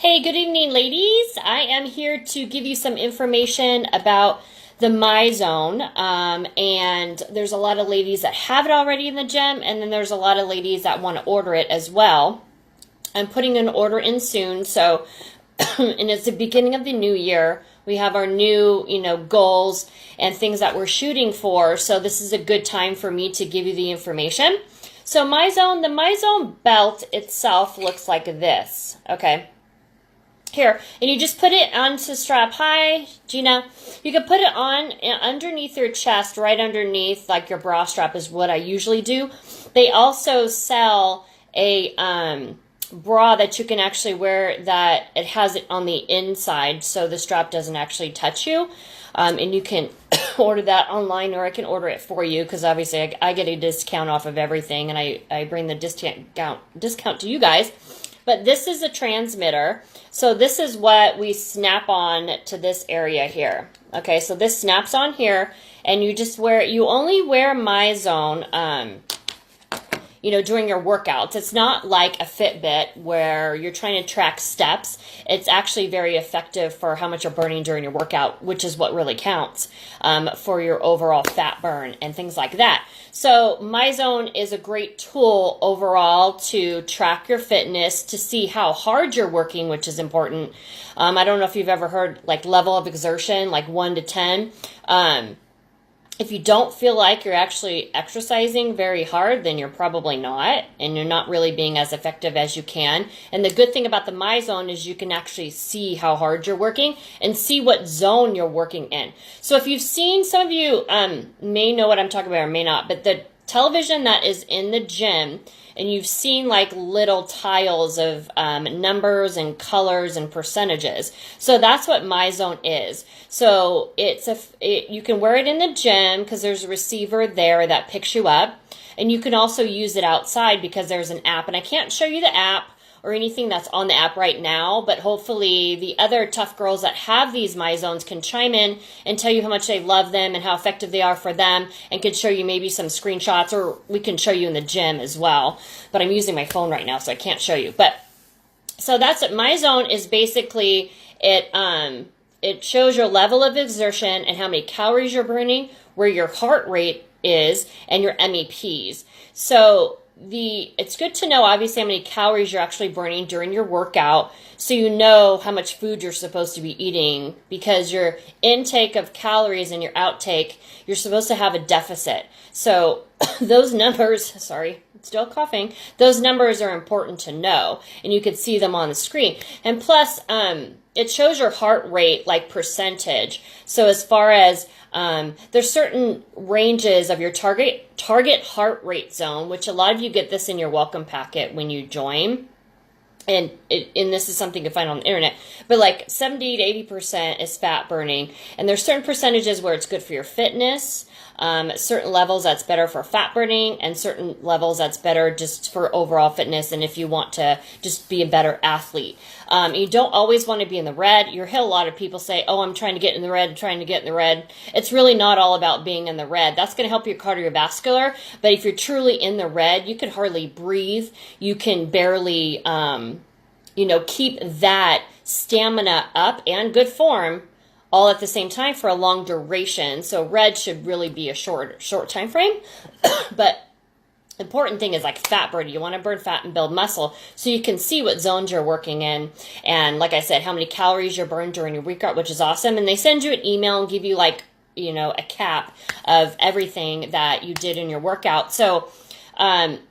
Hey, good evening, ladies. I am here to give you some information about the Myzone. And there's a lot of ladies that have it already in the gym, and then there's a lot of ladies that want to order it as well. I'm putting an order in soon, so and it's the beginning of the new year. We have our new, goals and things that we're shooting for. So this is a good time for me to give you the information. So the Myzone belt itself looks like this. Okay. Here, and you just put it onto strap high, Gina. You can put it on underneath your chest, right underneath, like your bra strap is what I usually do. They also sell a bra that you can actually wear that it has it on the inside, so the strap doesn't actually touch you. And you can order that online, or I can order it for you, because obviously I get a discount off of everything, and I bring the discount to you guys. But this is a transmitter. So this is what we snap on to this area here. Okay, so this snaps on here, and you only wear Myzone, during your workouts. It's not like a Fitbit where you're trying to track steps. It's actually very effective for how much you're burning during your workout, which is what really counts for your overall fat burn and things like that. So Myzone is a great tool overall to track your fitness, to see how hard you're working, which is important. I don't know if you've ever heard like level of exertion, like 1 to 10. If you don't feel like you're actually exercising very hard, then you're probably not, and you're not really being as effective as you can. And the good thing about the Myzone is you can actually see how hard you're working and see what zone you're working in. So if you've seen, some of you may know what I'm talking about or may not, but the television that is in the gym, and you've seen like little tiles of numbers and colors and percentages. So that's what Myzone is. So you can wear it in the gym because there's a receiver there that picks you up. And you can also use it outside because there's an app. And I can't show you the app or anything that's on the app right now, but hopefully the other tough girls that have these Myzones can chime in and tell you how much they love them and how effective they are for them, and can show you maybe some screenshots, or we can show you in the gym as well. But I'm using my phone right now, so I can't show you. But so that's what Myzone is. Basically, it shows your level of exertion and how many calories you're burning, where your heart rate is, and your MEPs. So it's good to know, obviously, how many calories you're actually burning during your workout, so you know how much food you're supposed to be eating, because your intake of calories and your outtake, you're supposed to have a deficit. So those numbers, sorry, still coughing, those numbers are important to know, and you can see them on the screen. And plus, it shows your heart rate, like percentage. So as far as there's certain ranges of your target heart rate zone, which a lot of you get this in your welcome packet when you join. And this is something you can find on the internet, but like 70 to 80% is fat burning. And there's certain percentages where it's good for your fitness, certain levels that's better for fat burning, and certain levels that's better just for overall fitness, and if you want to just be a better athlete. You don't always want to be in the red. You hear a lot of people say, oh, I'm trying to get in the red, It's really not all about being in the red. That's going to help your cardiovascular, but if you're truly in the red, you can hardly breathe. You can barely keep that stamina up and good form all at the same time for a long duration. So red should really be a short time frame. But important thing is like fat burning. You want to burn fat and build muscle, so you can see what zones you're working in. And like I said, how many calories you're burned during your workout, which is awesome. And they send you an email and give you like, a cap of everything that you did in your workout. So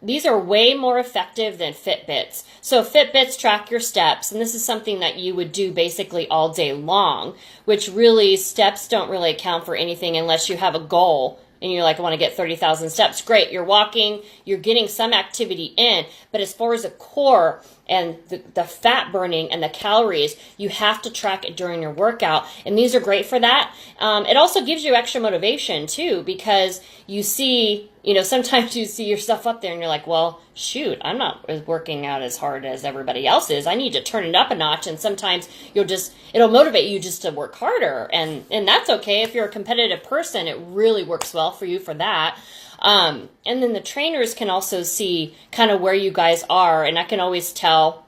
these are way more effective than Fitbits. So Fitbits track your steps, and this is something that you would do basically all day long, which really, steps don't really account for anything unless you have a goal and you're like, I want to get 30,000 steps. Great, you're walking, you're getting some activity in, but as far as the core and the fat burning and the calories, you have to track it during your workout, and these are great for that. It also gives you extra motivation too, because you see, sometimes you see yourself up there and you're like, well, shoot, I'm not working out as hard as everybody else is. I need to turn it up a notch. And sometimes it'll motivate you just to work harder. And that's okay. If you're a competitive person, it really works well for you for that. And then the trainers can also see kind of where you guys are. And I can always tell,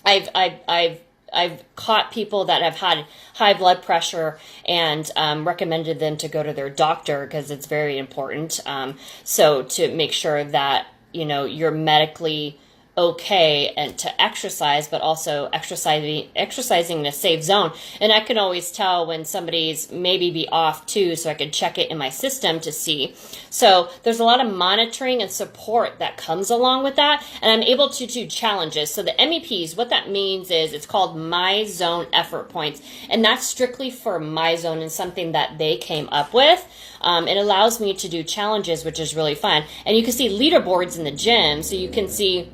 I've I've caught people that have had high blood pressure and recommended them to go to their doctor because it's very important. So to make sure that, you know, you're medically okay and to exercise, but also exercising in a safe zone. And I can always tell when somebody's maybe be off too, so I can check it in my system to see. So there's a lot of monitoring and support that comes along with that, and I'm able to do challenges. So the MEPs, what that means is it's called Myzone effort points, and that's strictly for Myzone and something that they came up with. It allows me to do challenges, which is really fun. And you can see leaderboards in the gym, so you can see,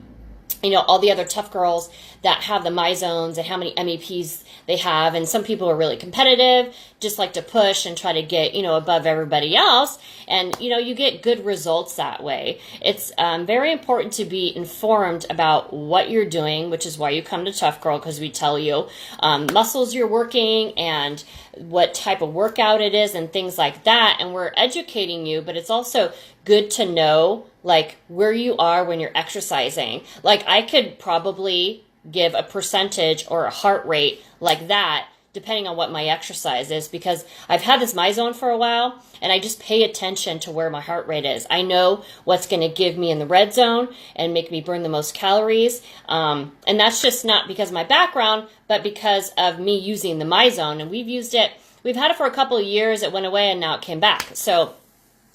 you know, all the other tough girls that have the Myzones and how many MEPs they have. And some people are really competitive, just like to push and try to get, you know, above everybody else. And, you know, you get good results that way. It's very important to be informed about what you're doing, which is why you come to Tough Girl, because we tell you muscles you're working and what type of workout it is and things like that. And we're educating you, but it's also good to know like where you are when you're exercising. Like I could probably give a percentage or a heart rate like that depending on what my exercise is, because I've had this Myzone for a while and I just pay attention to where my heart rate is. I know what's going to give me in the red zone and make me burn the most calories. And that's just not because of my background, but because of me using the Myzone. And we've had it for a couple of years. It went away and now it came back. So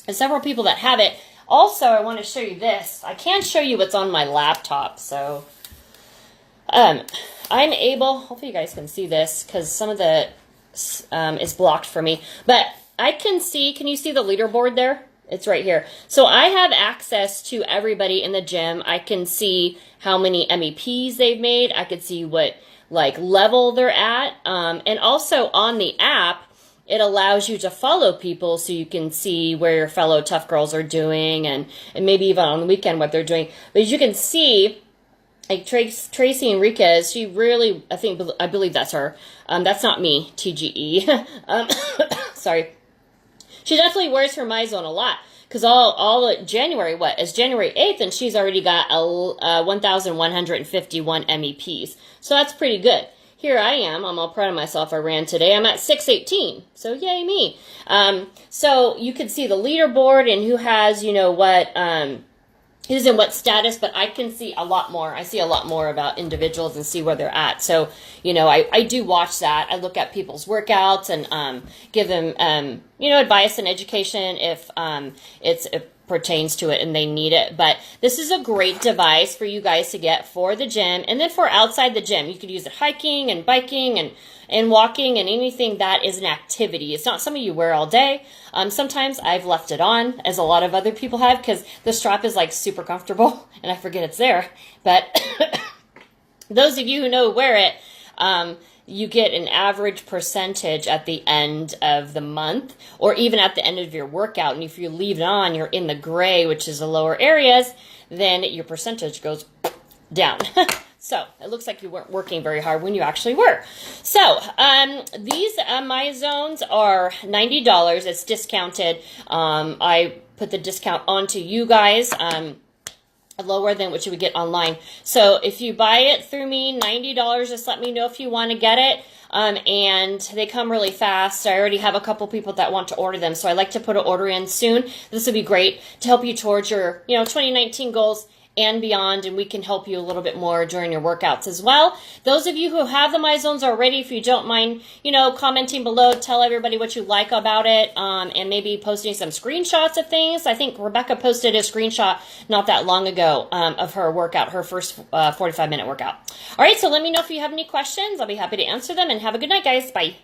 there's several people that have it. Also, I want to show you this. I can't show you what's on my laptop, so I'm able, hopefully you guys can see this because some of the is blocked for me, but I can see, can you see the leaderboard there? It's right here. So I have access to everybody in the gym. I can see how many MEPs they've made. I can see what like level they're at. And also on the app, it allows you to follow people so you can see where your fellow tough girls are doing and maybe even on the weekend what they're doing. But as you can see, like Tracy Enriquez, she really, I believe that's her. That's not me, TGE. Sorry. She definitely wears her Myzone a lot because all January, it's January 8th, and she's already got 1,151 MEPs. So that's pretty good. Here I am. I'm all proud of myself. I ran today. I'm at 618. So yay me. So you can see the leaderboard and who has, you know, what, who's in what status, but I can see a lot more. I see a lot more about individuals and see where they're at. So, you know, I do watch that. I look at people's workouts and give them, you know, advice and education if it pertains to it and they need it. But this is a great device for you guys to get for the gym and then for outside the gym. You could use it hiking and biking and walking and anything that is an activity. It's not something you wear all day. Sometimes I've left it on, as a lot of other people have, because the strap is like super comfortable and I forget it's there. But those of you who know wear it, you get an average percentage at the end of the month or even at the end of your workout. And if you leave it on, you're in the gray, which is the lower areas, then your percentage goes down. So it looks like you weren't working very hard when you actually were. So these Myzones are $90. It's discounted. I put the discount onto you guys. Lower than what you would get online. So if you buy it through me, $90, just let me know if you want to get it. And they come really fast. I already have a couple people that want to order them, so I like to put an order in soon. This would be great to help you towards your, 2019 goals and beyond, and we can help you a little bit more during your workouts as well. Those of you who have the Myzones already, if you don't mind, commenting below, tell everybody what you like about it, and maybe posting some screenshots of things. I think Rebecca posted a screenshot not that long ago of her workout, her first 45-minute workout. All right, so let me know if you have any questions. I'll be happy to answer them, and have a good night, guys. Bye.